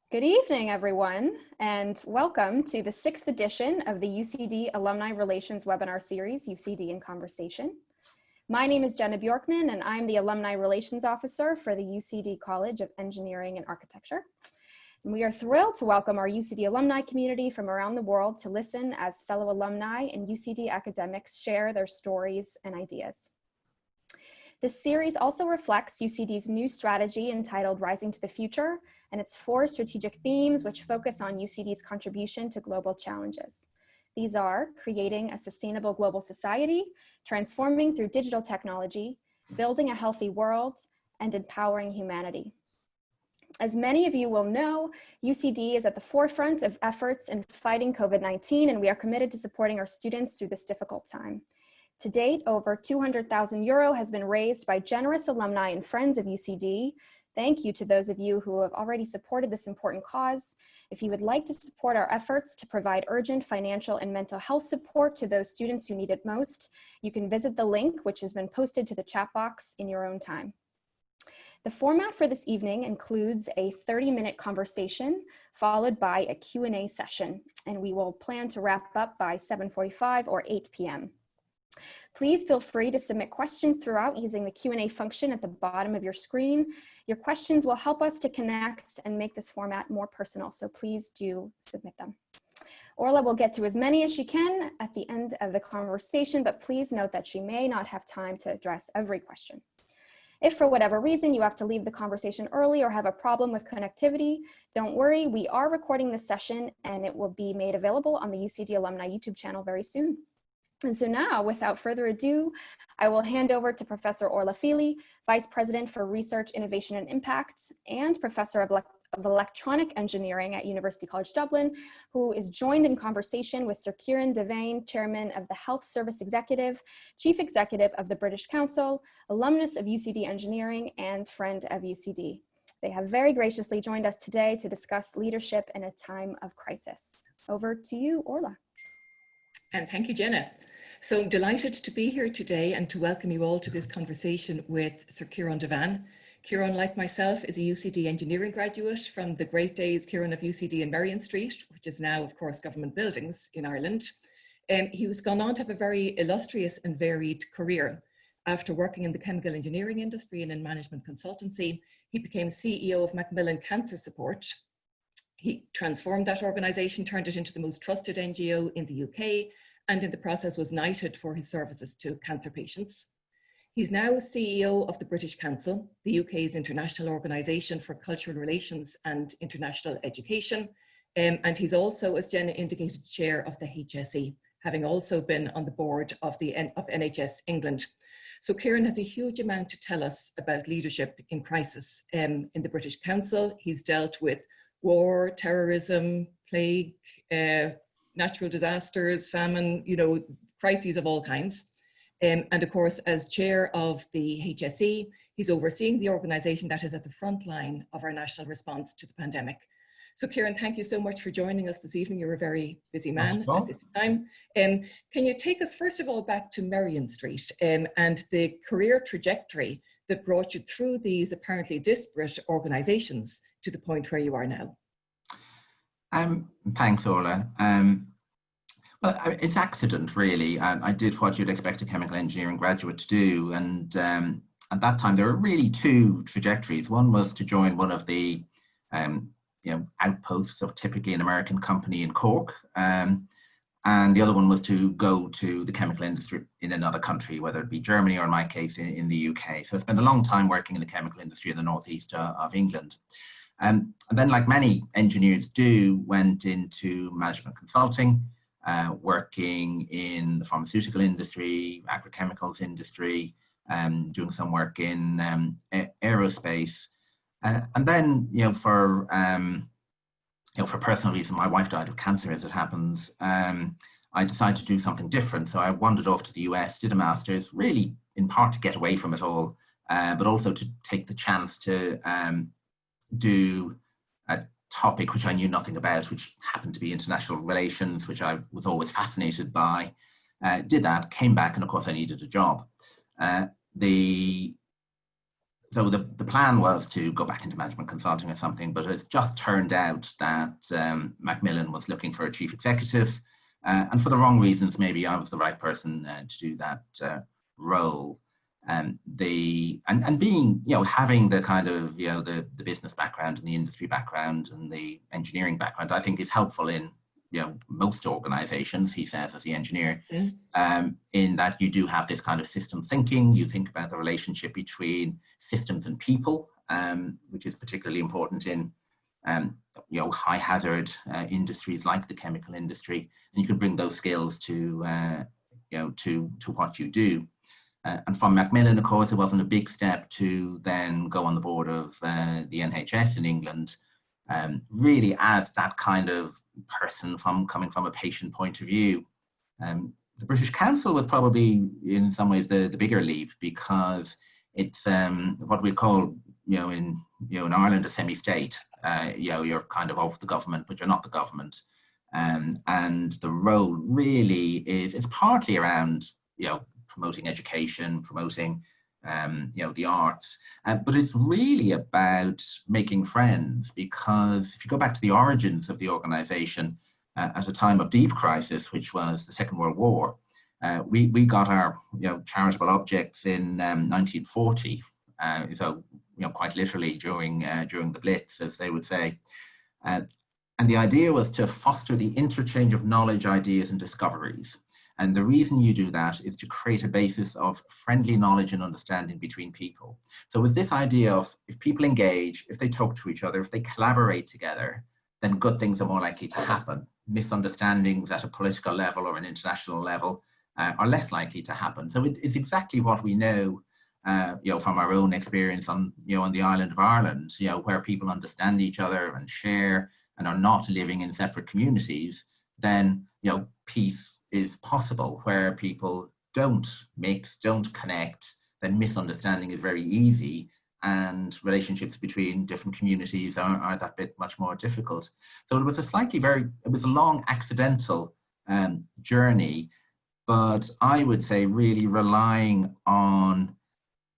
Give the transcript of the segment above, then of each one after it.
Good evening, everyone, and welcome to the 6th edition of the UCD Alumni Relations webinar series, UCD in Conversation. My name is Jenna Bjorkman, and I'm the Alumni Relations Officer for the UCD College of Engineering and Architecture. And we are thrilled to welcome our UCD alumni community from around the world to listen as fellow alumni and UCD academics share their stories and ideas. This series also reflects UCD's new strategy entitled Rising to the Future, and its 4 strategic themes which focus on UCD's contribution to global challenges. These are creating a sustainable global society, transforming through digital technology, building a healthy world, and empowering humanity. As many of you will know, UCD is at the forefront of efforts in fighting COVID-19, and we are committed to supporting our students through this difficult time. To date, over €200,000 has been raised by generous alumni and friends of UCD. Thank you to those of you who have already supported this important cause. If you would like to support our efforts to provide urgent financial and mental health support to those students who need it most, you can visit the link which has been posted to the chat box in your own time. The format for this evening includes a 30-minute conversation followed by a Q&A session, and we will plan to wrap up by 7:45 or 8 p.m. Please feel free to submit questions throughout using the Q&A function at the bottom of your screen. Your questions will help us to connect and make this format more personal, so please do submit them. Orla will get to as many as she can at the end of the conversation, but please note that she may not have time to address every question. If for whatever reason you have to leave the conversation early or have a problem with connectivity, don't worry, we are recording this session and it will be made available on the UCD Alumni YouTube channel very soon. And so now, without further ado, I will hand over to Professor Orla Feely, Vice President for Research, Innovation and Impact, and Professor of Electronic Engineering at University College Dublin, who is joined in conversation with Sir Ciarán Devane, Chairman of the Health Service Executive, Chief Executive of the British Council, alumnus of UCD Engineering, and friend of UCD. They have very graciously joined us today to discuss leadership in a time of crisis. Over to you, Orla. And thank you, Jenna. So delighted to be here today and to welcome you all to this conversation with Sir Ciarán Devane. Ciarán, like myself, is a UCD engineering graduate from the great days, Ciarán, of UCD in Merrion Street, which is now, of course, government buildings in Ireland. He was gone on to have a very illustrious and varied career. After working in the chemical engineering industry and in management consultancy, he became CEO of Macmillan Cancer Support. He transformed that organisation, turned it into the most trusted NGO in the UK, and in the process was knighted for his services to cancer patients. He's now CEO of the British Council, the UK's international organisation for cultural relations and international education. And he's also, as Jenna indicated, chair of the HSE, having also been on the board of NHS England. So Ciarán has a huge amount to tell us about leadership in crisis. In the British Council, he's dealt with war, terrorism, plague, natural disasters, famine, crises of all kinds. And of course, as chair of the HSE, he's overseeing the organisation that is at the front line of our national response to the pandemic. So Ciarán, thank you so much for joining us this evening. You're a very busy man at this time. Can you take us first of all back to Merrion Street and the career trajectory that brought you through these apparently disparate organisations to the point where you are now? Thanks, Orla. Well, it's accident, really. I did what you'd expect a chemical engineering graduate to do, and at that time there were really 2 trajectories. One was to join one of the outposts of typically an American company in Cork, and the other one was to go to the chemical industry in another country, whether it be Germany or in my case in the UK. So I spent a long time working in the chemical industry in the northeast of England. And then, like many engineers do, went into management consulting, working in the pharmaceutical industry, agrochemicals industry, doing some work in aerospace. And then, for personal reasons, my wife died of cancer, as it happens. I decided to do something different. So I wandered off to the US, did a master's, really in part to get away from it all, but also to take the chance to do a topic which I knew nothing about, which happened to be international relations, which I was always fascinated by. Did that, came back, and of course I needed a job. The So the plan was to go back into management consulting or something, but it's just turned out that Macmillan was looking for a chief executive, and for the wrong reasons. Maybe I was the right person to do that role. And being, having the kind of, the business background and the industry background and the engineering background, I think is helpful in, most organizations, he says, as the engineer, in that you do have this kind of system thinking. You think about the relationship between systems and people, which is particularly important in, high hazard industries like the chemical industry. And you can bring those skills to what you do. And from Macmillan, of course, it wasn't a big step to then go on the board of the NHS in England, really as that kind of person coming from a patient point of view. The British Council was probably in some ways the bigger leap, because it's what we call, in Ireland, a semi-state. You're kind of the government, but you're not the government. And the role really is partly around, promoting education, promoting, the arts, but it's really about making friends, because if you go back to the origins of the organization, at a time of deep crisis, which was the Second World War, we got our, charitable objects in 1940, so, quite literally during the Blitz, as they would say. And the idea was to foster the interchange of knowledge, ideas, and discoveries. And the reason you do that is to create a basis of friendly knowledge and understanding between people. So with this idea of, if people engage, if they talk to each other, if they collaborate together, then good things are more likely to happen. Misunderstandings at a political level or an international level are less likely to happen. So it's exactly what we know, from our own experience on the island of Ireland, where people understand each other and share and are not living in separate communities. Then, peace is possible. Where people don't mix, don't connect, then misunderstanding is very easy, and relationships between different communities are that bit much more difficult. So it was a long accidental journey, but I would say really relying on,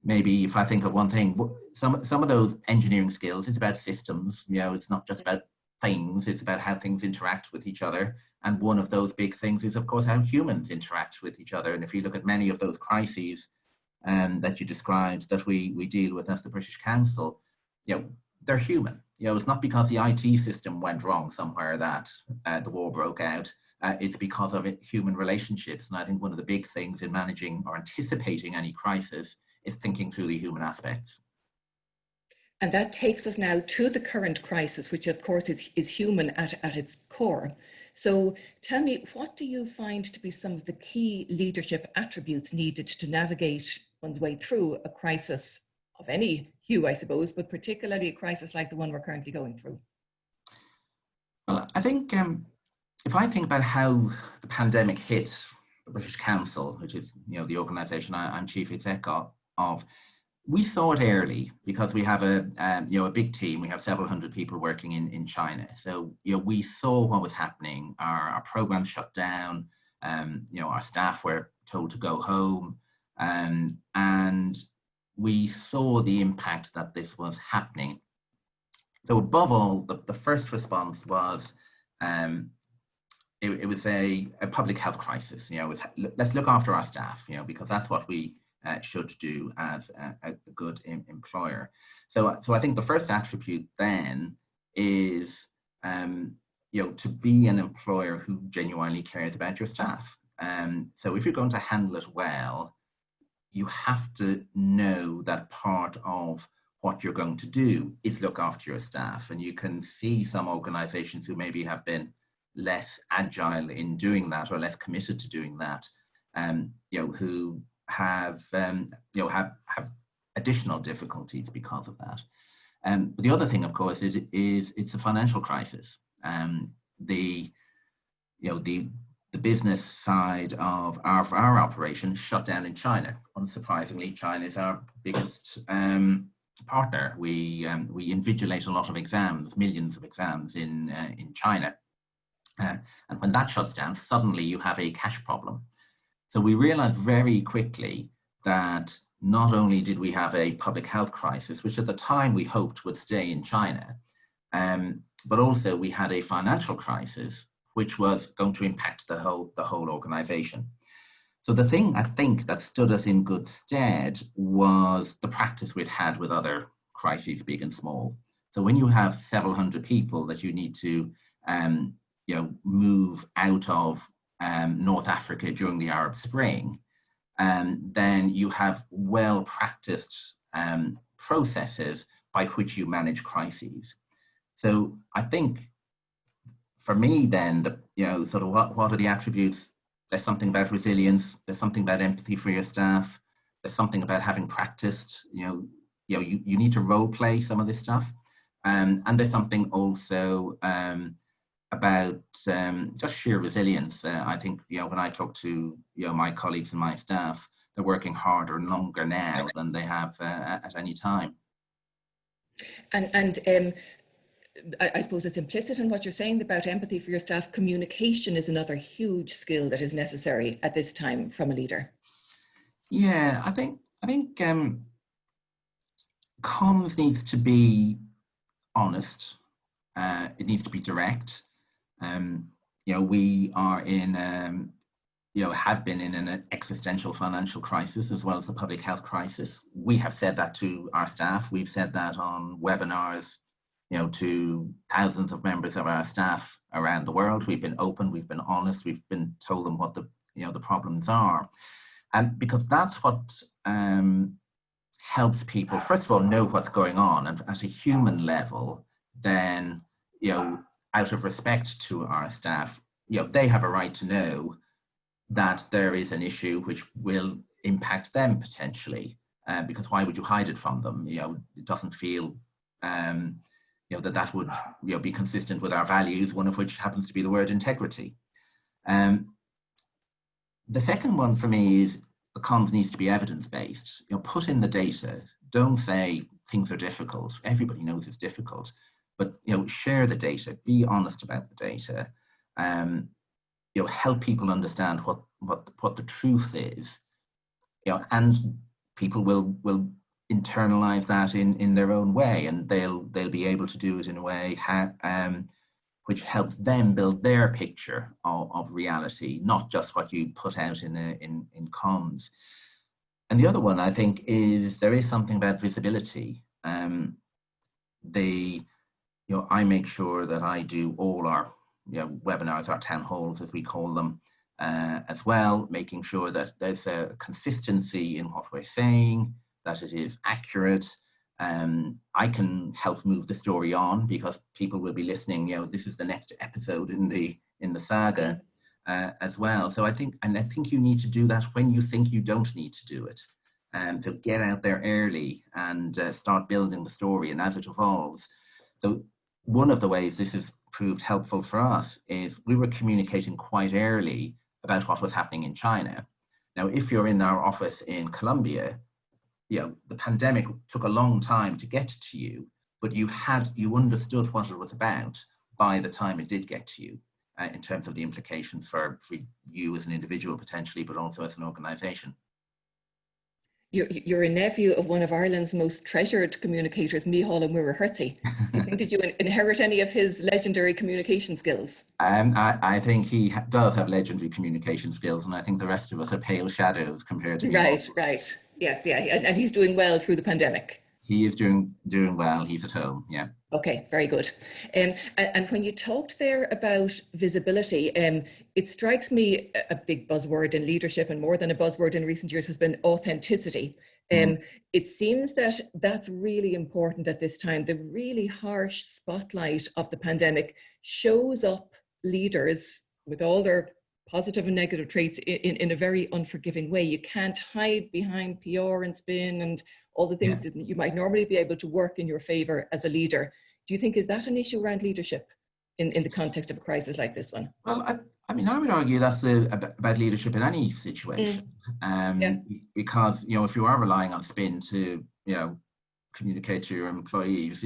maybe if I think of one thing, some of those engineering skills, it's about systems, it's not just about things, it's about how things interact with each other. And one of those big things is, of course, how humans interact with each other. And if you look at many of those crises that you described that we deal with as the British Council, they're human. It's not because the IT system went wrong somewhere that the war broke out. It's because of human relationships. And I think one of the big things in managing or anticipating any crisis is thinking through the human aspects. And that takes us now to the current crisis, which of course is human at its core. So tell me, what do you find to be some of the key leadership attributes needed to navigate one's way through a crisis of any hue, I suppose, but particularly a crisis like the one we're currently going through? Well, I think if I think about how the pandemic hit the British Council, which is the organisation I'm chief exec of, we saw it early, because we have a big team. We have several hundred people working in China. So we saw what was happening. Our programs shut down. Our staff were told to go home, and we saw the impact that this was happening. So above all, the first response was it was a public health crisis. Let's look after our staff. Because that's what we should do as a good employer. So I think the first attribute then is, to be an employer who genuinely cares about your staff. So if you're going to handle it well, you have to know that part of what you're going to do is look after your staff. And you can see some organizations who maybe have been less agile in doing that, or less committed to doing that, who have additional difficulties because of that. But the other thing, of course, is it's a financial crisis. The business side of our operation shut down in China. Unsurprisingly, China is our biggest partner. We invigilate a lot of exams, millions of exams in China. And when that shuts down, suddenly you have a cash problem. So we realized very quickly that not only did we have a public health crisis, which at the time we hoped would stay in China, but also we had a financial crisis, which was going to impact the whole organization. So the thing I think that stood us in good stead was the practice we'd had with other crises, big and small. So when you have several hundred people that you need to move out of North Africa during the Arab Spring, then you have well-practiced processes by which you manage crises. So I think for me then, sort of what are the attributes? There's something about resilience, there's something about empathy for your staff, there's something about having practiced, you need to role play some of this stuff. And there's something also about just sheer resilience. I think, when I talk to, my colleagues and my staff, they're working harder and longer now than they have at any time. And I suppose it's implicit in what you're saying about empathy for your staff. Communication is another huge skill that is necessary at this time from a leader. Yeah, I think comms needs to be honest. It needs to be direct. We are in, have been in an existential financial crisis as well as a public health crisis. We have said that to our staff. We've said that on webinars, to thousands of members of our staff around the world. We've been open, we've been honest, we've been told them what the problems are. And because that's what helps people, first of all, know what's going on. And at a human level, then, out of respect to our staff, they have a right to know that there is an issue which will impact them potentially, because why would you hide it from them? It doesn't feel that would be consistent with our values, one of which happens to be the word integrity. The second one for me is the comms needs to be evidence-based. Put in the data. Don't say things are difficult. Everybody knows it's difficult, but share the data. Be honest about the data. Help people understand what the truth is. And people will internalize that in their own way, and they'll be able to do it in a way which helps them build their picture of reality, not just what you put out in comms. And the other one, I think, is there is something about visibility. I make sure that I do all our webinars, our town halls, as we call them, as well, making sure that there's a consistency in what we're saying, that it is accurate. I can help move the story on because people will be listening. This is the next episode in the saga as well. So I think you need to do that when you think you don't need to do it. So get out there early and start building the story, and as it evolves. So one of the ways this has proved helpful for us is we were communicating quite early about what was happening in China. Now, if you're in our office in Colombia, the pandemic took a long time to get to you, but you understood what it was about by the time it did get to you, in terms of the implications for you as an individual potentially, but also as an organization. You're a nephew of one of Ireland's most treasured communicators, Micheál Ó Muircheartaigh. Do you think, did you inherit any of his legendary communication skills? I think he does have legendary communication skills, and I think the rest of us are pale shadows compared to Micheál. Right. Yes, yeah, and he's doing well through the pandemic. He is doing well. He's at home, yeah. Okay, very good. And when you talked there about visibility, it strikes me a big buzzword in leadership, and more than a buzzword in recent years, has been authenticity. It seems that that's really important at this time. The really harsh spotlight of the pandemic shows up leaders with all their positive and negative traits in a very unforgiving way. You can't hide behind PR and spin and all the things that you might normally be able to work in your favor as a leader. Do you think, is that an issue around leadership in the context of a crisis like this one? Well, I would argue that's about leadership in any situation. Because, if you are relying on spin to, communicate to your employees,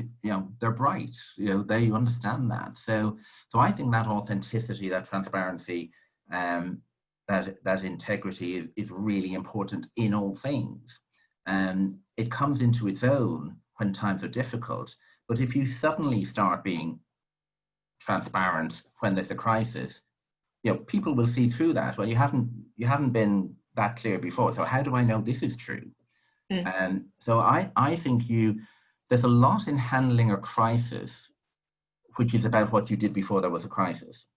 they're bright, they understand that. So I think that authenticity, that transparency, that integrity is really important in all things. it comes into its own when times are difficult. But if you suddenly start being transparent when there's a crisis, people will see through that. Well, you haven't been that clear before. So how do I know this is true? And so I think there's a lot in handling a crisis, which is about what you did before there was a crisis.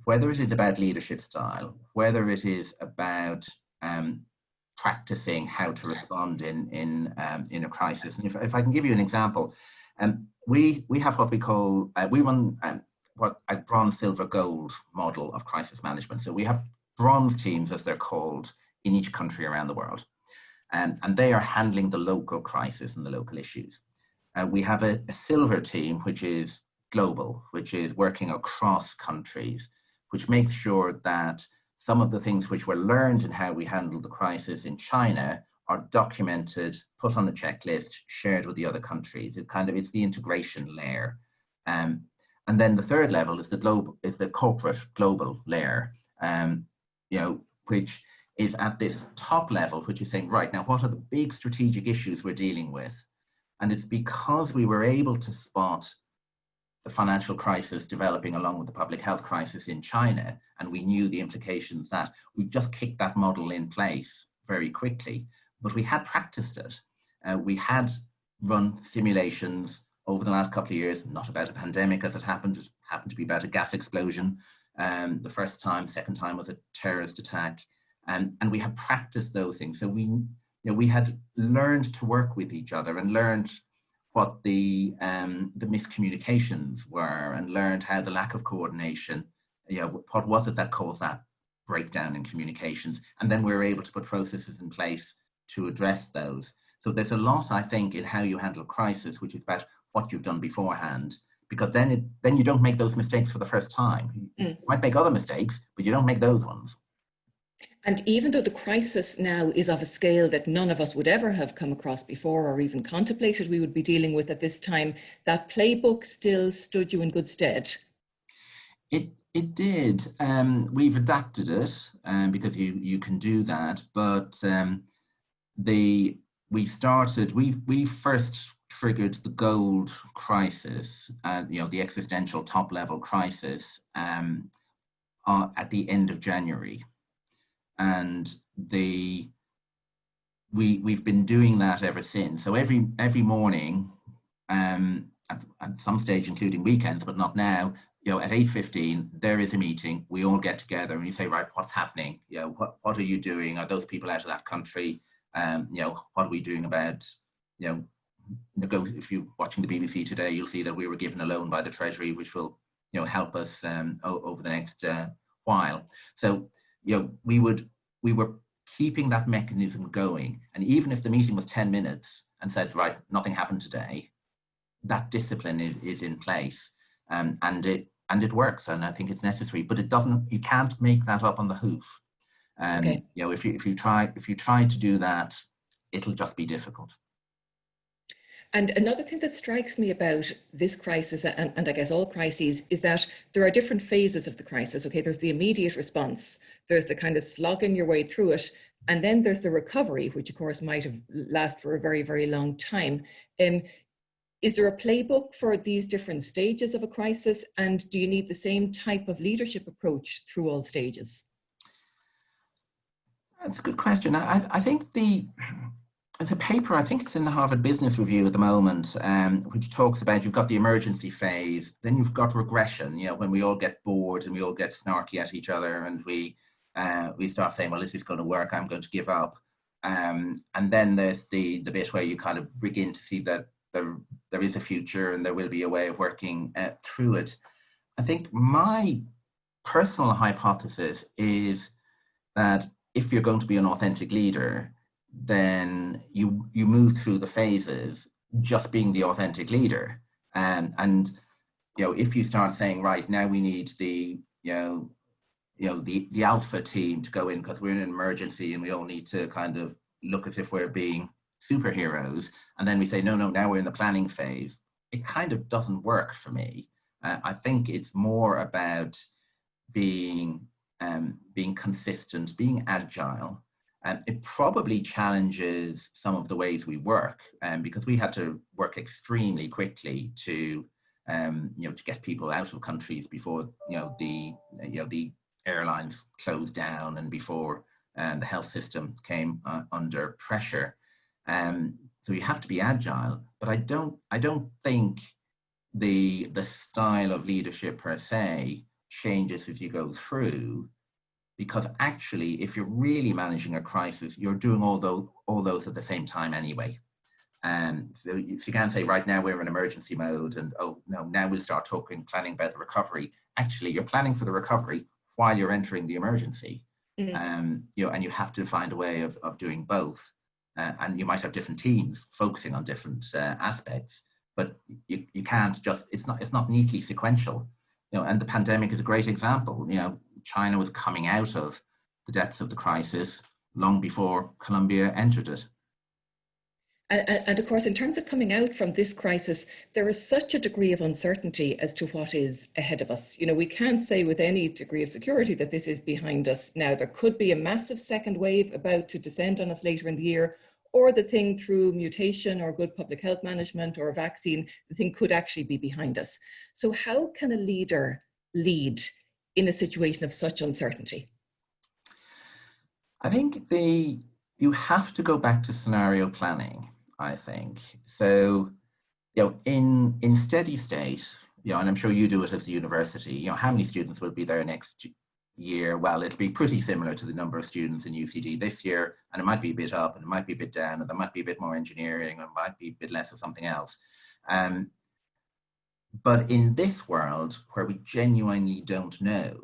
Whether it is about leadership style, whether it is about practicing how to respond in a crisis. And if I can give you an example, we have what we call, we run what a bronze, silver, gold model of crisis management. So we have bronze teams, as they're called, in each country around the world. And they are handling the local crisis and the local issues. We have a silver team, which is global, which is working across countries, which makes sure that some of the things which were learned in how we handled the crisis in China are documented, put on a checklist, shared with the other countries. It's the integration layer. And then the third level is the corporate global layer, which is at this top level, which is saying, right, now what are the big strategic issues we're dealing with? And it's because we were able to spot the financial crisis developing along with the public health crisis in China, and we knew the implications that we just kicked that model in place very quickly. But we had practiced it. We had run simulations over the last couple of years, not about a pandemic as it happened to be about a gas explosion. The first time, second time was a terrorist attack. And we had practiced those things. So we had learned to work with each other and learned what the miscommunications were, and learned how the lack of coordination, what was it that caused that breakdown in communications, and then we were able to put processes in place to address those. So there's a lot, I think, in how you handle crisis, which is about what you've done beforehand, because then you don't make those mistakes for the first time. You might make other mistakes, but you don't make those ones. And even though the crisis now is of a scale that none of us would ever have come across before or even contemplated we would be dealing with at this time, that playbook still stood you in good stead. It did. We've adapted it because you can do that. But we first triggered the gold crisis, the existential top level crisis at the end of January. And we've been doing that ever since. So every morning, at some stage, including weekends, but not now, at 8:15, there is a meeting. We all get together and you say, right, what's happening? What are you doing? Are those people out of that country? What are we doing about, if you're watching the BBC today, you'll see that we were given a loan by the Treasury, which will, help us over the next while. So, we were keeping that mechanism going. And even if the meeting was 10 minutes and said, right, nothing happened today, that discipline is in place. And it works, and I think it's necessary, but you can't make that up on the hoof. Okay. If you try to do that, it'll just be difficult. And another thing that strikes me about this crisis, and I guess all crises, is that there are different phases of the crisis. Okay, there's the immediate response, there's the kind of slogging your way through it, and then there's the recovery, which of course might have lasted for a very, very long time. Is there a playbook for these different stages of a crisis, and do you need the same type of leadership approach through all stages? That's a good question. I think the paper, I think it's in the Harvard Business Review at the moment, which talks about, you've got the emergency phase, then you've got regression, when we all get bored and we all get snarky at each other and we start saying, well, is this going to work? I'm going to give up. And then there's the bit where you kind of begin to see that there is a future and there will be a way of working through it. I think my personal hypothesis is that if you're going to be an authentic leader, then you move through the phases just being the authentic leader. And if you start saying, right, now we need the alpha team to go in because we're in an emergency and we all need to kind of look as if we're being superheroes, and then we say, no, now we're in the planning phase, it kind of doesn't work for me. I think it's more about being consistent, being agile, It probably challenges some of the ways we work, because we had to work extremely quickly to to get people out of countries before the airlines closed down and before the health system came under pressure. So you have to be agile, but I don't think the style of leadership per se changes as you go through, because actually, if you're really managing a crisis, you're doing all those at the same time anyway. And so you can't say, right now we're in emergency mode and, oh no, now we'll start planning about the recovery. Actually, you're planning for the recovery while you're entering the emergency. And you have to find a way of doing both. And you might have different teams focusing on different aspects, but you can't just, it's not neatly sequential. And the pandemic is a great example. China was coming out of the depths of the crisis long before Colombia entered it. And of course, in terms of coming out from this crisis, there is such a degree of uncertainty as to what is ahead of us. We can't say with any degree of security that this is behind us now. There could be a massive second wave about to descend on us later in the year, or the thing through mutation or good public health management or a vaccine, the thing could actually be behind us. So how can a leader lead in a situation of such uncertainty? I think you have to go back to scenario planning, I think. So, in steady state, and I'm sure you do it as a university, how many students will be there next year? Well, it'll be pretty similar to the number of students in UCD this year, and it might be a bit up and it might be a bit down, and there might be a bit more engineering, or it might be a bit less of something else. But in this world where we genuinely don't know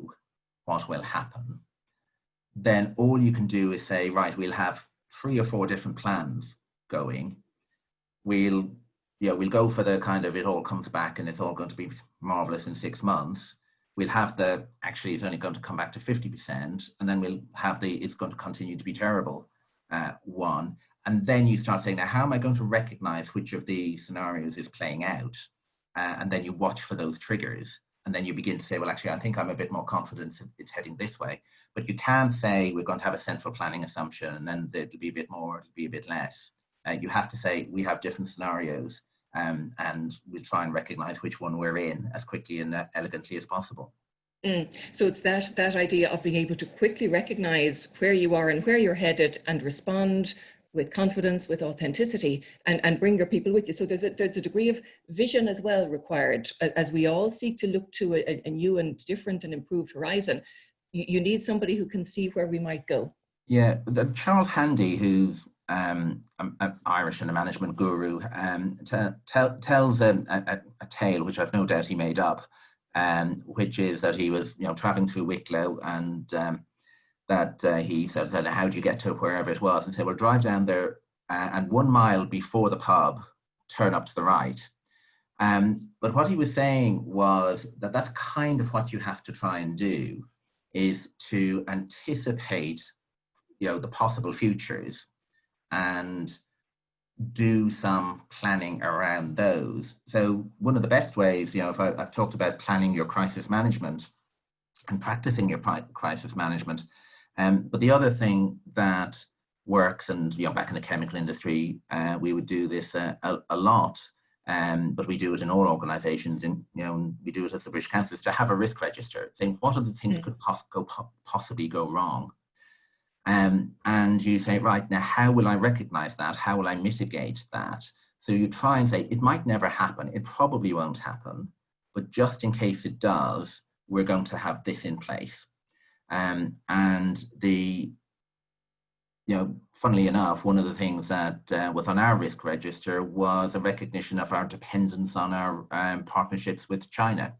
what will happen, then all you can do is say, right, we'll have 3 or 4 different plans going. We'll go for the kind of, it all comes back and it's all going to be marvelous in 6 months. We'll have actually it's only going to come back to 50%, and then we'll have it's going to continue to be terrible one. And then you start saying, now, how am I going to recognize which of the scenarios is playing out? And then you watch for those triggers. And then you begin to say, well, actually, I think I'm a bit more confident it's heading this way. But you can't say we're going to have a central planning assumption and then it'll be a bit more, it'll be a bit less. You have to say we have different scenarios, and we'll try and recognize which one we're in as quickly and elegantly as possible. So it's that idea of being able to quickly recognize where you are and where you're headed and respond with confidence, with authenticity, and bring your people with you. So there's a degree of vision as well required as we all seek to look to a new and different and improved horizon. You need somebody who can see where we might go. Yeah, Charles Handy, who's an Irish and a management guru, tells a tale which I've no doubt he made up, which is that he was traveling through Wicklow, and that he said, how do you get to wherever it was? And said, well, drive down there and 1 mile before the pub, turn up to the right. But what he was saying was that that's kind of what you have to try and do, is to anticipate the possible futures and do some planning around those. So one of the best ways, if I've talked about planning your crisis management and practicing your crisis management, but the other thing that works, and back in the chemical industry, we would do this a lot, but we do it in all organizations, and we do it as the British Council, is to have a risk register, saying what are the things could possibly go wrong. And you say, right, now how will I recognize that? How will I mitigate that? So you try and say, it might never happen. It probably won't happen. But just in case it does, we're going to have this in place. And funnily enough, one of the things that was on our risk register was a recognition of our dependence on our partnerships with China.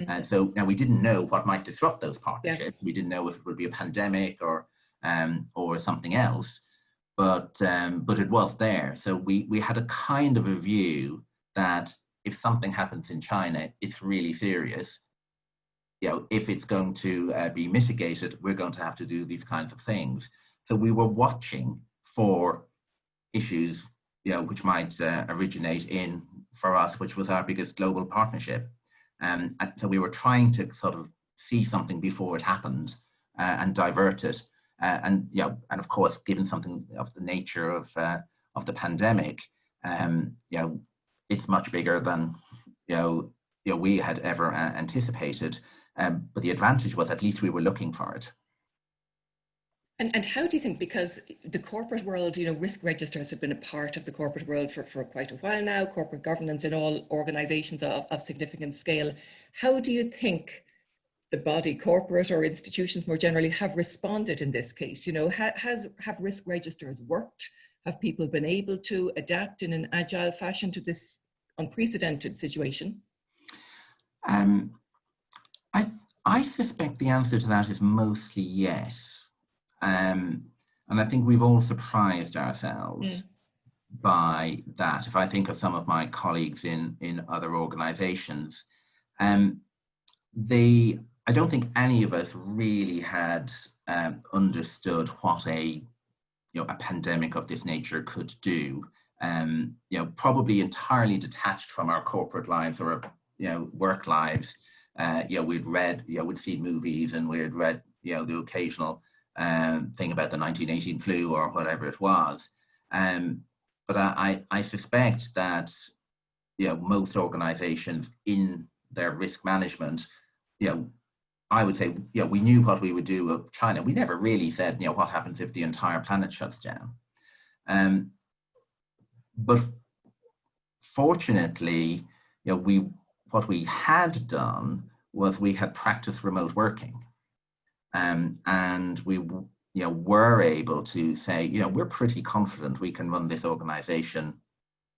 And so now we didn't know what might disrupt those partnerships. Yeah. We didn't know if it would be a pandemic or something else, but it was there. So we had a kind of a view that if something happens in China, it's really serious. If it's going to be mitigated, we're going to have to do these kinds of things. So we were watching for issues, which might originate in, for us, which was our biggest global partnership. And so we were trying to sort of see something before it happened and divert it. And and of course, given something of the nature of the pandemic, it's much bigger than we had ever anticipated. But the advantage was at least we were looking for it. And how do you think, because the corporate world, risk registers have been a part of the corporate world for quite a while now, corporate governance in all organizations of significant scale. How do you think the body, corporate or institutions more generally, have responded in this case? Have risk registers worked? Have people been able to adapt in an agile fashion to this unprecedented situation? I suspect the answer to that is mostly yes. And I think we've all surprised ourselves by that. If I think of some of my colleagues in other organizations, I don't think any of us really had understood what a pandemic of this nature could do. Probably entirely detached from our corporate lives or work lives. We'd seen movies and we'd read the occasional thing about the 1918 flu or whatever it was. But I suspect that most organizations in their risk management, I would say, we knew what we would do with China. We never really said, what happens if the entire planet shuts down. But fortunately, what we had done was we had practiced remote working. And we were able to say, we're pretty confident we can run this organization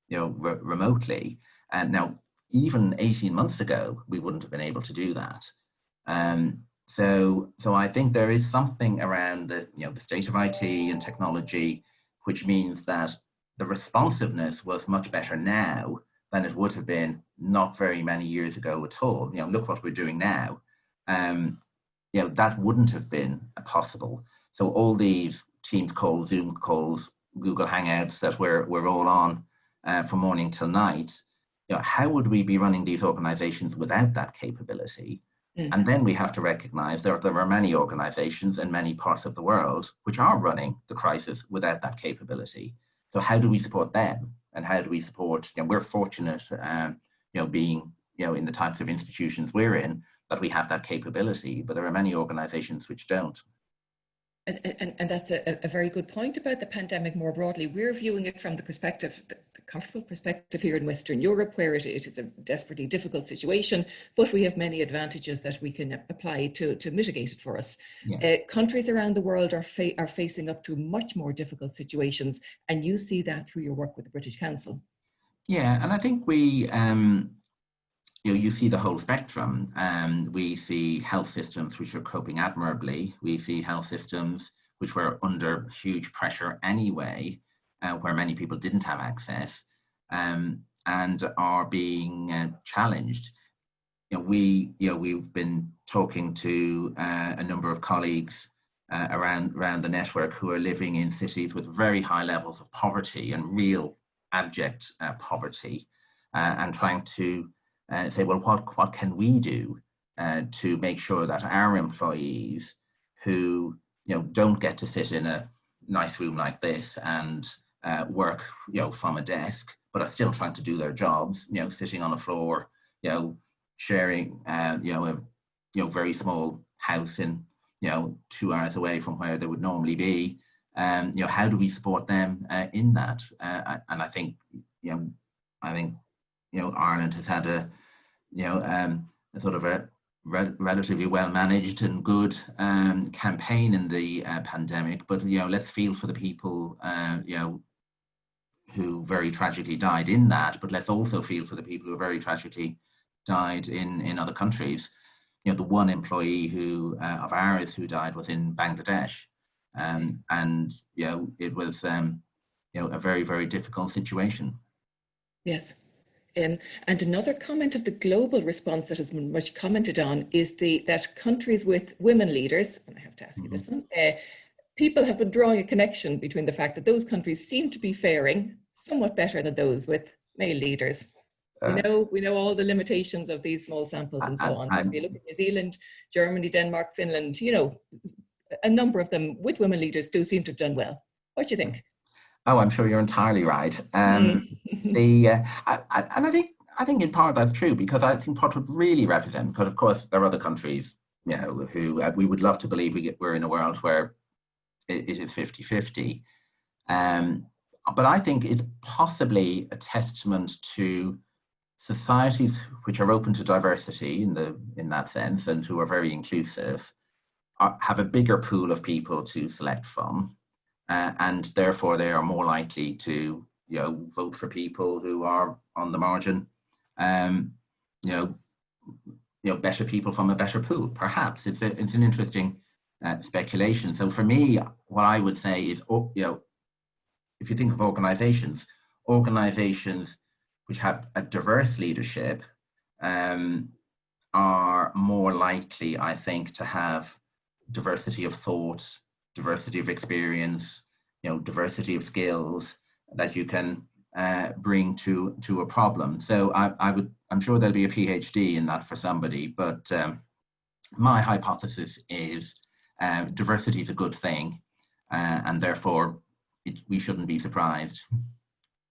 remotely. And now, even 18 months ago, we wouldn't have been able to do that. So I think there is something around the state of IT and technology, which means that the responsiveness was much better now than it would have been not very many years ago at all. Look what we're doing now. That wouldn't have been possible. So all these Teams calls, Zoom calls, Google Hangouts that we're all on from morning till night, how would we be running these organizations without that capability? And then we have to recognize there are many organizations in many parts of the world which are running the crisis without that capability. So how do we support them? And how do we support, we're fortunate, being, in the types of institutions we're in, that we have that capability, but there are many organizations which don't. And that's a very good point about the pandemic more broadly. We're viewing it from the perspective, the comfortable perspective here in Western Europe, where it is a desperately difficult situation, but we have many advantages that we can apply to mitigate it for us. Yeah. Countries around the world are facing up to much more difficult situations, and you see that through your work with the British Council. Yeah, and I think we, you see the whole spectrum. We see health systems which are coping admirably. We see health systems which were under huge pressure anyway, where many people didn't have access, and are being challenged. We've been talking to a number of colleagues around the network who are living in cities with very high levels of poverty and real abject poverty, and trying to say, well, what can we do to make sure that our employees who don't get to sit in a nice room like this and work from a desk, but are still trying to do their jobs, sitting on a floor, sharing a very small house in 2 hours away from where they would normally be. How do we support them in that? And I think Ireland has had a sort of a relatively well managed and good campaign in the pandemic. But let's feel for the people who very tragically died in that. But let's also feel for the people who very tragically died in other countries. The one employee of ours who died was in Bangladesh, and it was a very, very difficult situation. Yes. And another comment of the global response that has been much commented on is that countries with women leaders, and I have to ask you this one, people have been drawing a connection between the fact that those countries seem to be faring somewhat better than those with male leaders. We know all the limitations of these small samples and so on. If you look at New Zealand, Germany, Denmark, Finland, a number of them with women leaders do seem to have done well. What do you think? Oh, I'm sure you're entirely right. And I think in part that's true, because I think what would really represent, because of course there are other countries, who we would love to believe we're in a world where it is 50-50. But I think it's possibly a testament to societies which are open to diversity in that sense, and who are very inclusive, have a bigger pool of people to select from, and therefore they are more likely to vote for people who are on the margin, better people from a better pool. Perhaps it's an interesting speculation. So for me, what I would say is, if you think of organizations which have a diverse leadership are more likely, I think, to have diversity of thought, diversity of experience, diversity of skills that you can bring to a problem. So I'm sure there'll be a PhD in that for somebody, but my hypothesis is diversity is a good thing, and therefore we shouldn't be surprised.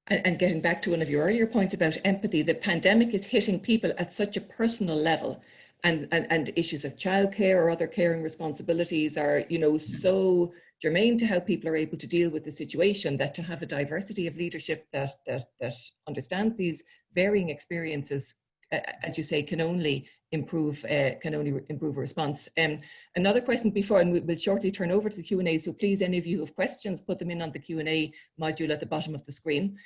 And getting back to one of your earlier points about empathy, the pandemic is hitting people at such a personal level, and issues of childcare or other caring responsibilities are, so germane to how people are able to deal with the situation, that to have a diversity of leadership that understands these varying experiences, as you say, can only improve a response. Another question before, and we'll shortly turn over to the Q&A, so please, any of you who have questions, put them in on the Q&A module at the bottom of the screen.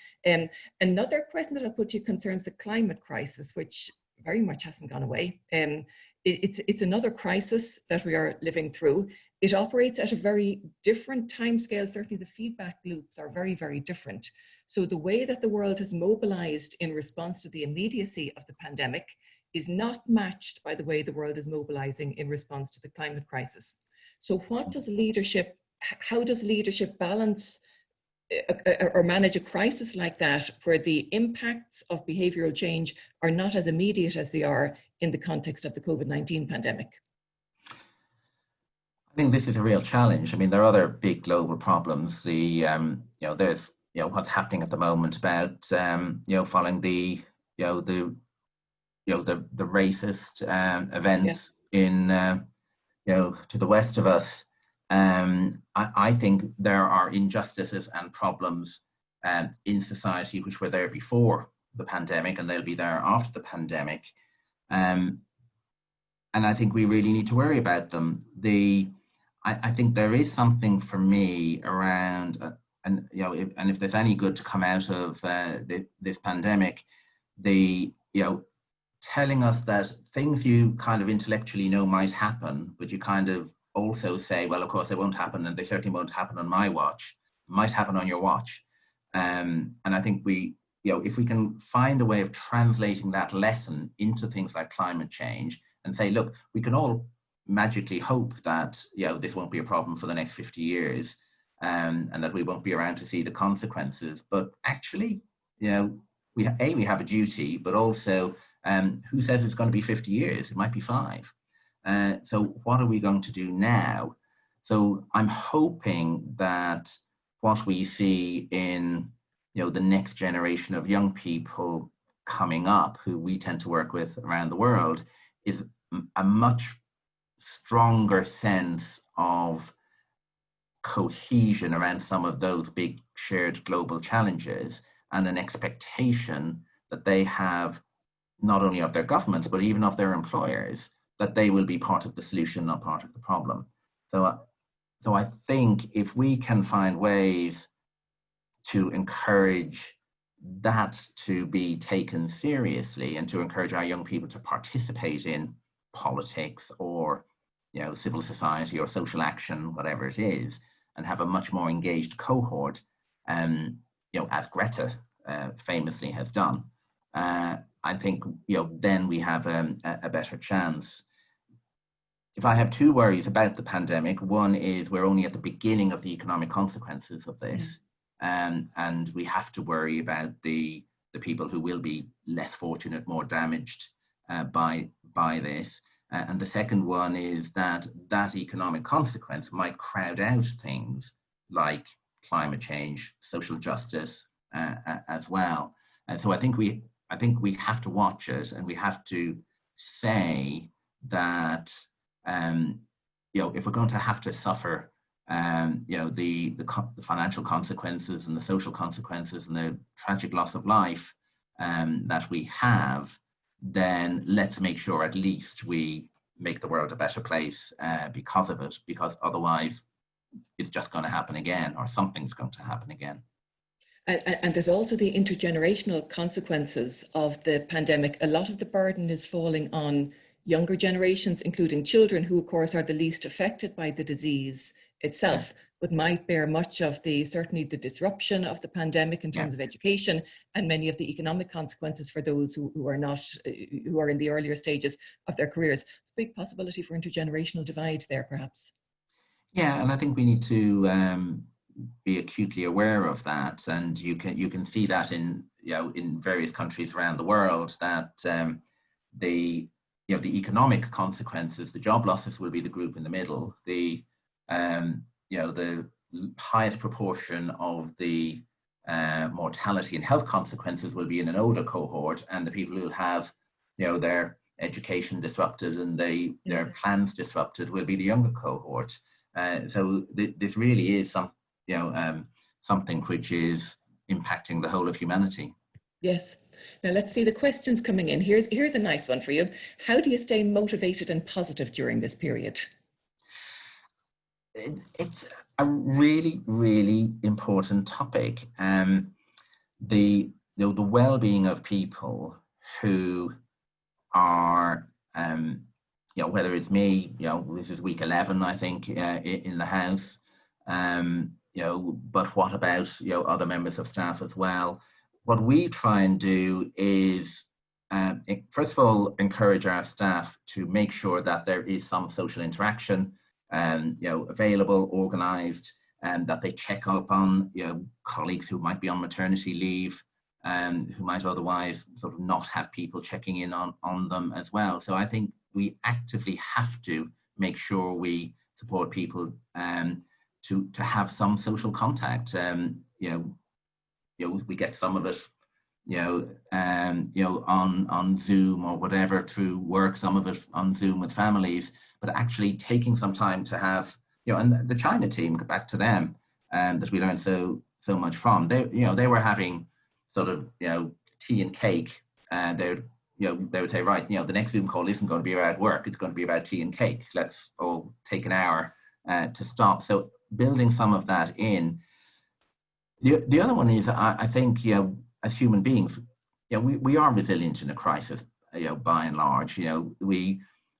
Another question that I'll put to you concerns the climate crisis, which very much hasn't gone away. It's another crisis that we are living through. It operates at a very different timescale. Certainly the feedback loops are very, very different. So the way that the world has mobilized in response to the immediacy of the pandemic is not matched by the way the world is mobilizing in response to the climate crisis. So what does leadership, how does leadership balance or manage a crisis like that, where the impacts of behavioral change are not as immediate as they are in the context of the COVID-19 pandemic? I think this is a real challenge. I mean, there are other big global problems. There's what's happening at the moment about following the racist events in to the west of us. I think there are injustices and problems in society which were there before the pandemic, and they'll be there after the pandemic. And I think we really need to worry about them. I think there is something for me around, and if there's any good to come out of this pandemic, telling us that things you kind of intellectually know might happen, but you kind of also say, well, of course they won't happen, and they certainly won't happen on my watch, might happen on your watch. And I think if we can find a way of translating that lesson into things like climate change and say, look, we can all magically hope that this won't be a problem for the next 50 years, and that we won't be around to see the consequences. But actually, we have a duty, but also who says it's going to be 50 years? It might be 5. So what are we going to do now? So I'm hoping that what we see in the next generation of young people coming up, who we tend to work with around the world, is a much stronger sense of cohesion around some of those big shared global challenges, and an expectation that they have, not only of their governments, but even of their employers, that they will be part of the solution, not part of the problem. So I think if we can find ways to encourage that to be taken seriously, and to encourage our young people to participate in politics or civil society or social action, whatever it is, and have a much more engaged cohort, as Greta famously has done, I think then we have a better chance. If I have 2 worries about the pandemic, one is we're only at the beginning of the economic consequences of this, and we have to worry about the people who will be less fortunate, more damaged by this. And the second one is that economic consequence might crowd out things like climate change, social justice as well. And so I think we have to watch it, and we have to say that if we're going to have to suffer the financial consequences and the social consequences and the tragic loss of life that we have, then let's make sure at least we make the world a better place because of it, because otherwise it's just going to happen again, or something's going to happen again. And there's also the intergenerational consequences of the pandemic. A lot of the burden is falling on younger generations, including children, who of course are the least affected by the disease itself, but might bear much of certainly the disruption of the pandemic in terms of education, and many of the economic consequences for those who are in the earlier stages of their careers. It's a big possibility for intergenerational divide there, perhaps. Yeah, and I think we need to be acutely aware of that, and you can see that in various countries around the world, that the economic consequences, the job losses, will be the group in the middle. The highest proportion of the mortality and health consequences will be in an older cohort, and the people who will have their education disrupted and their plans disrupted will be the younger cohort. So this really is something which is impacting the whole of humanity. Yes. Now let's see the questions coming in. Here's a nice one for you. How do you stay motivated and positive during this period? It's a really, really important topic. The well-being of people who are whether it's me, this is week 11, I think, in the house, but what about, other members of staff as well? What we try and do is, first of all, encourage our staff to make sure that there is some social interaction, available, organized, and that they check up on, colleagues who might be on maternity leave, who might otherwise sort of not have people checking in on them as well. So I think we actively have to make sure we support people to have some social contact. We get some of it, on Zoom or whatever through work, some of it on Zoom with families, but actually taking some time to have, and the China team, go back to them, that we learned so much from. They were having sort of, tea and cake, and they would say, right, the next Zoom call isn't going to be about work, it's going to be about tea and cake. Let's all take an hour to stop. So building some of that in. The other one is, I think, as human beings, we are resilient in a crisis, by and large.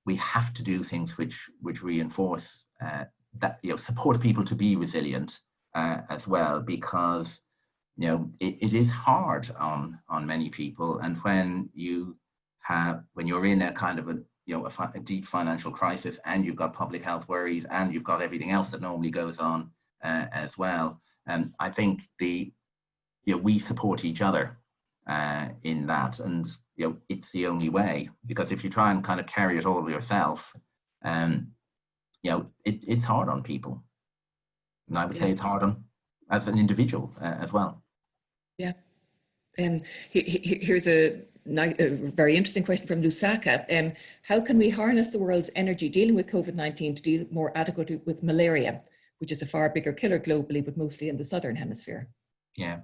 We have to do things which reinforce that, support people to be resilient as well, because it is hard on many people, and when you're in a kind of a deep financial crisis, and you've got public health worries, and you've got everything else that normally goes on as well. And I think we support each other in that, and it's the only way, because if you try and kind of carry it all yourself, it's hard on people, and I would say it's hard on as an individual as well. Yeah. Here's a very interesting question from Lusaka. How can we harness the world's energy dealing with COVID-19 to deal more adequately with malaria, which is a far bigger killer globally, but mostly in the southern hemisphere? Yeah,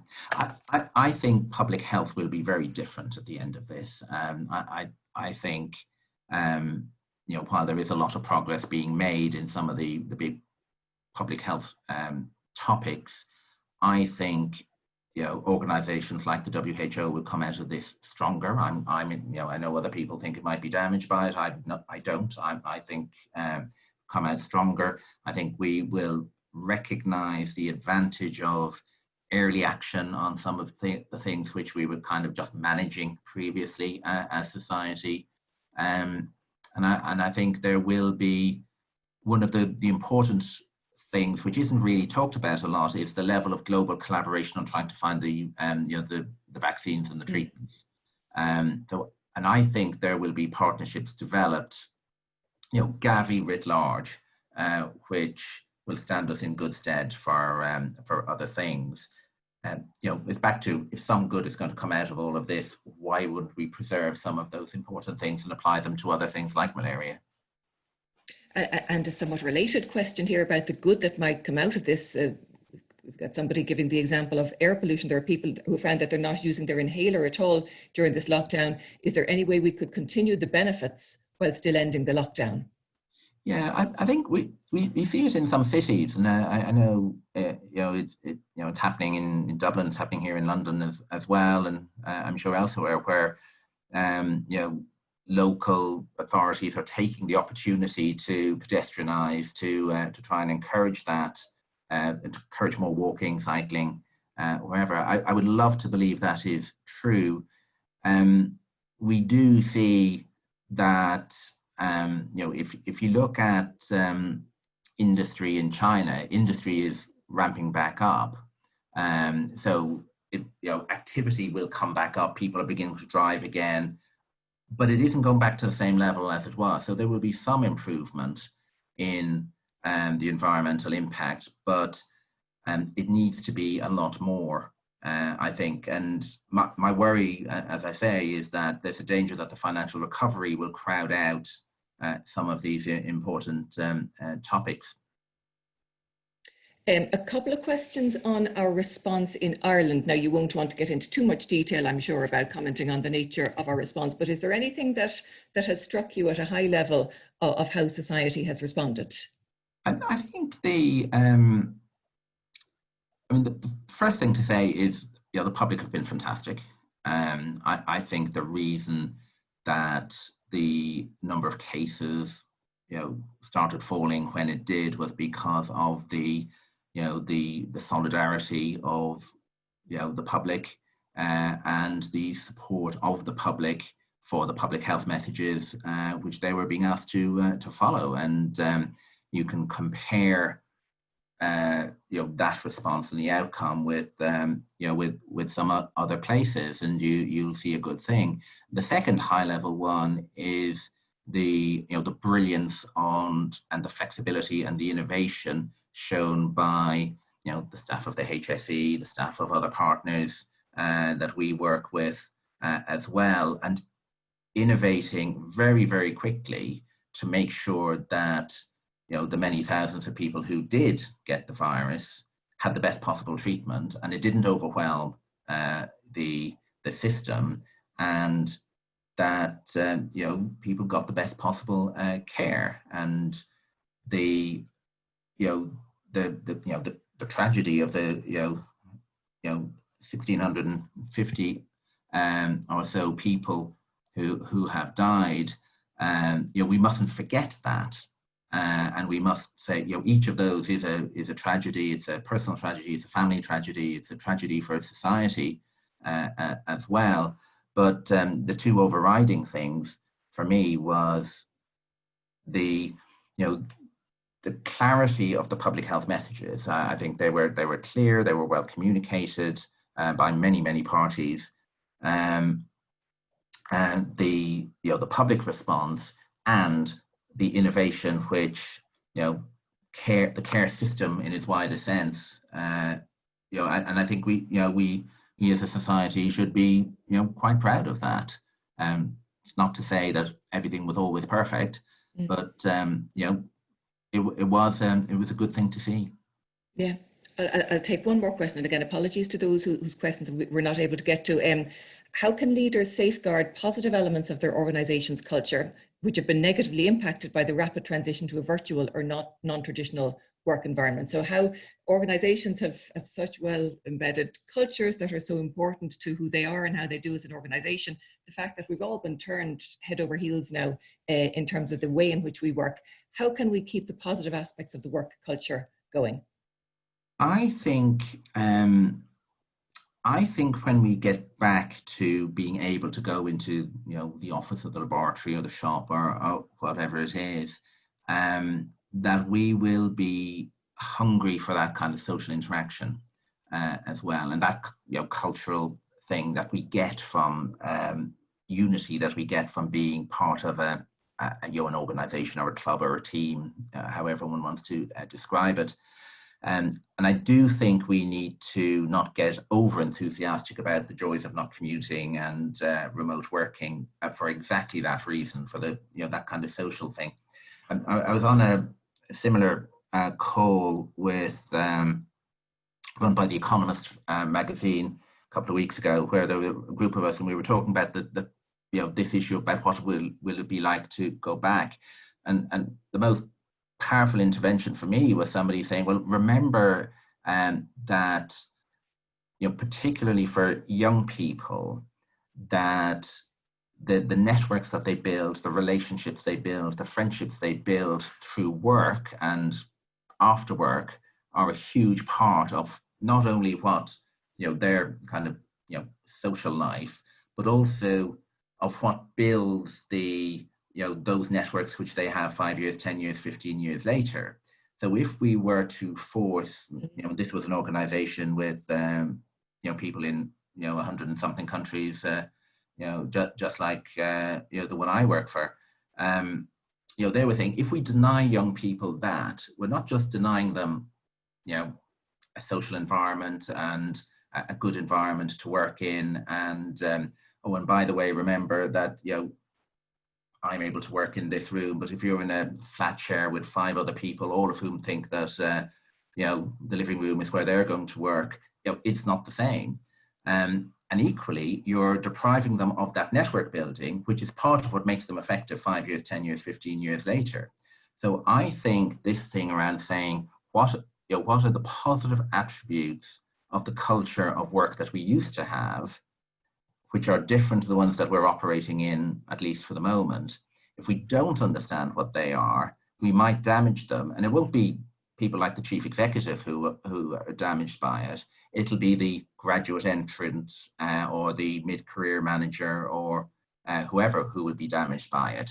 I think public health will be very different at the end of this. I think, while there is a lot of progress being made in some of the big public health topics, I think organizations like the WHO will come out of this stronger. I know other people think it might be damaged by it. I don't. I think come out stronger. I think we will recognize the advantage of early action on some of the things which we were kind of just managing previously as society. And I think there will be one of the important things which isn't really talked about a lot is the level of global collaboration on trying to find the vaccines and the treatments. And I think there will be partnerships developed Gavi writ large, which will stand us in good stead for other things. It's back to, if some good is going to come out of all of this, why wouldn't we preserve some of those important things and apply them to other things like malaria? And a somewhat related question here about the good that might come out of this. We've got somebody giving the example of air pollution. There are people who found that they're not using their inhaler at all during this lockdown. Is there any way we could continue the benefits while still ending the lockdown? Yeah, I think we see it in some cities, and I know it's happening in Dublin, it's happening here in London as well, and I'm sure elsewhere where local authorities are taking the opportunity to pedestrianize, to try and encourage that, and to encourage more walking, cycling, wherever. I would love to believe that is true. We do see that. If you look at industry in China, industry is ramping back up. So activity will come back up. People are beginning to drive again, but it isn't going back to the same level as it was. So there will be some improvement in the environmental impact, but it needs to be a lot more. I think, and my worry, as I say, is that there's a danger that the financial recovery will crowd out some of these important topics. A couple of questions on our response in Ireland. Now, you won't want to get into too much detail, I'm sure, about commenting on the nature of our response, but is there anything that has struck you at a high level of how society has responded? I think the first thing to say is, the public have been fantastic. I think the reason that the number of cases, started falling when it did was because of the solidarity of, the public and the support of the public for the public health messages which they were being asked to follow. And you can compare that response and the outcome with some other places, and you'll see a good thing. The second high level one is the brilliance and the flexibility and the innovation shown by the staff of the HSE, the staff of other partners that we work with as well, and innovating very, very quickly to make sure that the many thousands of people who did get the virus had the best possible treatment, and it didn't overwhelm the system, and that people got the best possible care. And the tragedy of the 1,650 or so people who have died, we mustn't forget that. And we must say, each of those is a tragedy. It's a personal tragedy. It's a family tragedy. It's a tragedy for society as well. But the two overriding things for me was the clarity of the public health messages. I think they were clear. They were well communicated by many parties, and the public response and the innovation, which the care system in its widest sense, and I think we as a society should be quite proud of that. It's not to say that everything was always perfect, but it was a good thing to see. Yeah, I'll take one more question, and again, apologies to those whose questions we're not able to get to. How can leaders safeguard positive elements of their organization's culture, which have been negatively impacted by the rapid transition to a virtual or non-traditional work environment? So how organizations have such well embedded cultures that are so important to who they are and how they do as an organization. The fact that we've all been turned head over heels now in terms of the way in which we work, how can we keep the positive aspects of the work culture going? I think when we get back to being able to go into the office or the laboratory or the shop or whatever it is, that we will be hungry for that kind of social interaction as well, and that cultural thing that we get from unity, that we get from being part of a an organization or a club or a team, however one wants to describe it. And I do think we need to not get over enthusiastic about the joys of not commuting and remote working for exactly that reason, for the that kind of social thing. And I was on a similar call with run by The Economist magazine a couple of weeks ago, where there were a group of us, and we were talking about this issue about what will it be like to go back, and the most powerful intervention for me was somebody saying, well, remember that particularly for young people, that the networks that they build, the relationships they build, the friendships they build through work and after work are a huge part of not only what their kind of social life, but also of what builds the those networks which they have 5 years, 10 years, 15 years later. So if we were to force, this was an organization with people in 100 and something countries, just like the one I work for, they were saying, if we deny young people that, we're not just denying them a social environment and a good environment to work in, and and by the way, remember that I'm able to work in this room, but if you're in a flat share with 5 other people, all of whom think that the living room is where they're going to work, it's not the same. And equally, you're depriving them of that network building, which is part of what makes them effective 5 years, 10 years, 15 years later. So I think this thing around saying what are the positive attributes of the culture of work that we used to have, which are different to the ones that we're operating in, at least for the moment. If we don't understand what they are, we might damage them. And it won't be people like the chief executive who are damaged by it. It'll be the graduate entrant or the mid-career manager or whoever who will be damaged by it.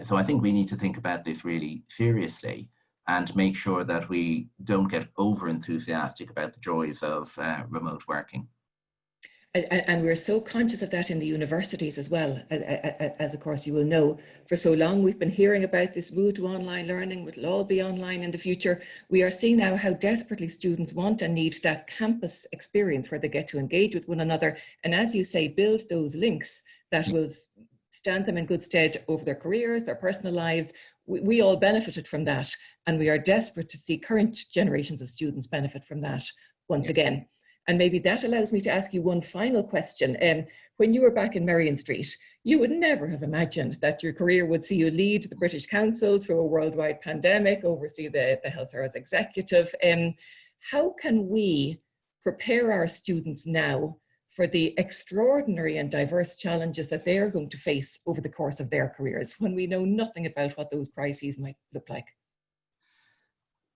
So I think we need to think about this really seriously and make sure that we don't get over enthusiastic about the joys of remote working. And we're so conscious of that in the universities as well, as of course you will know. For so long we've been hearing about this move to online learning, it'll all be online in the future. We are seeing now how desperately students want and need that campus experience where they get to engage with one another, and as you say, build those links that will stand them in good stead over their careers, their personal lives. We all benefited from that, and we are desperate to see current generations of students benefit from that once again. And maybe that allows me to ask you one final question. When you were back in Merrion Street, you would never have imagined that your career would see you lead the British Council through a worldwide pandemic, oversee the Health Service Executive. How can we prepare our students now for the extraordinary and diverse challenges that they are going to face over the course of their careers when we know nothing about what those crises might look like?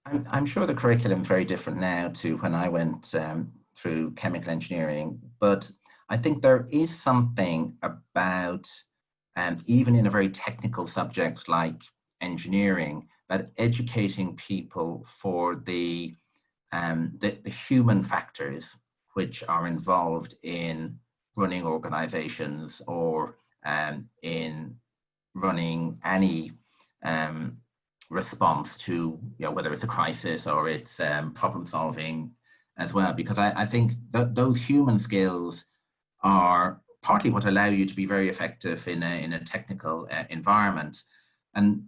I'm sure the curriculum is very different now to when I went through chemical engineering, but I think there is something about, even in a very technical subject like engineering, that educating people for the human factors which are involved in running organizations or in running any response to whether it's a crisis or it's problem solving as well, because I think that those human skills are partly what allow you to be very effective in a technical environment, and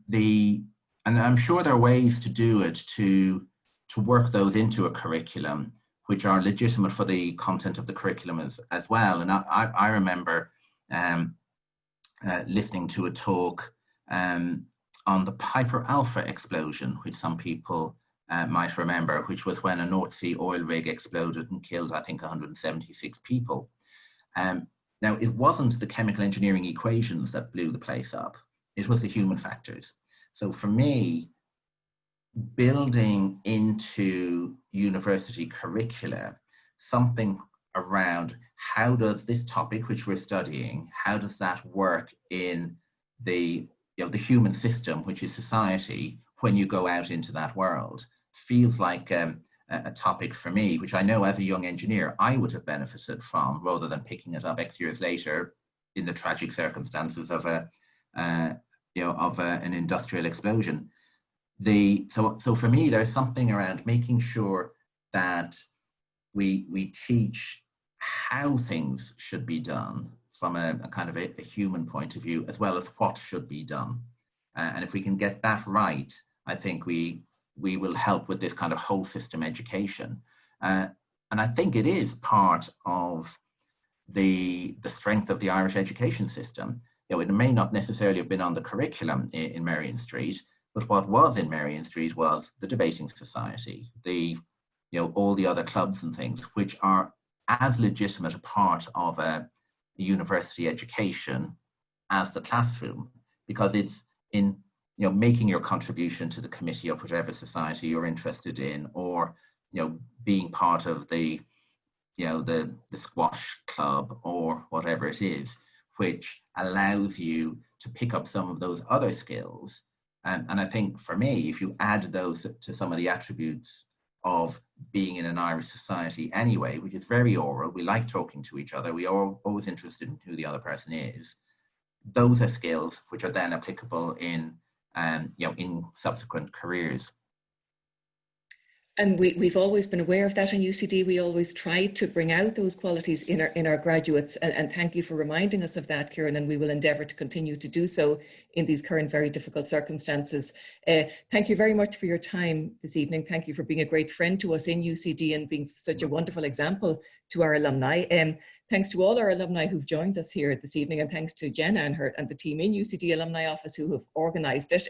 I'm sure there are ways to do it to work those into a curriculum which are legitimate for the content of the curriculum as well. And I remember listening to a talk on the Piper Alpha explosion, which some people might remember, which was when a North Sea oil rig exploded and killed, I think, 176 people. Now, it wasn't the chemical engineering equations that blew the place up. It was the human factors. So for me, building into university curricula something around how does this topic which we're studying, how does that work in the human system, which is society, when you go out into that world, feels like a topic for me, which I know as a young engineer, I would have benefited from, rather than picking it up X years later in the tragic circumstances of a of an industrial explosion. So for me, there's something around making sure that we teach how things should be done from a kind of a human point of view, as well as what should be done. And if we can get that right, I think we will help with this kind of whole system education. And I think it is part of the strength of the Irish education system. It may not necessarily have been on the curriculum in Merrion Street, but what was in Merrion Street was the debating society, all the other clubs and things, which are as legitimate a part of a university education as the classroom, because it's in making your contribution to the committee of whatever society you're interested in, or being part of the squash club or whatever it is, which allows you to pick up some of those other skills. And I think for me, if you add those to some of the attributes of being in an Irish society anyway, which is very oral, we like talking to each other, we are always interested in who the other person is, those are skills which are then applicable in subsequent careers. And we've always been aware of that in UCD. We always try to bring out those qualities in our graduates. And thank you for reminding us of that, Ciarán, and we will endeavour to continue to do so in these current very difficult circumstances. Thank you very much for your time this evening. Thank you for being a great friend to us in UCD and being such a wonderful example to our alumni. Thanks to all our alumni who've joined us here this evening, and thanks to Jenna and the team in UCD Alumni Office who have organised it.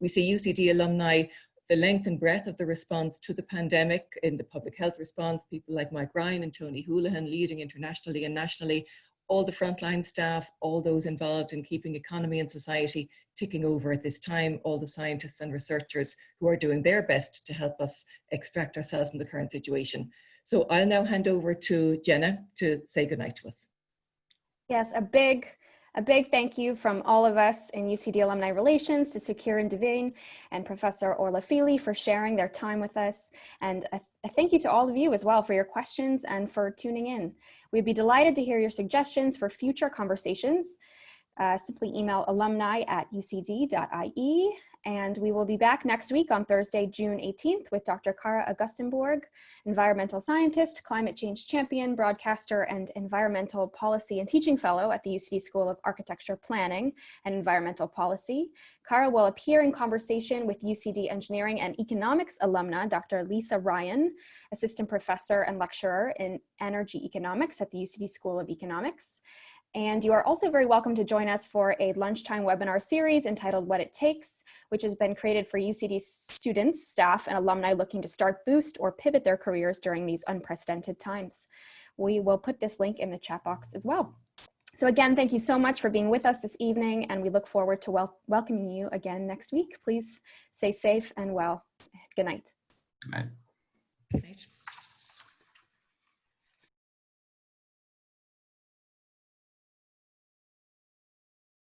We see UCD alumni, the length and breadth of the response to the pandemic in the public health response, people like Mike Ryan and Tony Houlihan leading internationally and nationally, all the frontline staff, all those involved in keeping economy and society ticking over at this time, all the scientists and researchers who are doing their best to help us extract ourselves from the current situation. So I'll now hand over to Jenna to say goodnight to us. Yes, a big thank you from all of us in UCD Alumni Relations to Ciarán, Devane, and Professor Orla for sharing their time with us. And a thank you to all of you as well for your questions and for tuning in. We'd be delighted to hear your suggestions for future conversations. Simply email alumni@ucd.ie. And we will be back next week on Thursday, June 18th with Dr. Cara Augustenborg, environmental scientist, climate change champion, broadcaster, and environmental policy and teaching fellow at the UCD School of Architecture Planning and Environmental Policy. Cara will appear in conversation with UCD Engineering and Economics alumna, Dr. Lisa Ryan, assistant professor and lecturer in energy economics at the UCD School of Economics. And you are also very welcome to join us for a lunchtime webinar series entitled What It Takes, which has been created for UCD students, staff, and alumni looking to start, boost, or pivot their careers during these unprecedented times. We will put this link in the chat box as well. So again, thank you so much for being with us this evening, and we look forward to welcoming you again next week. Please stay safe and well. Good night. Good night. Good night.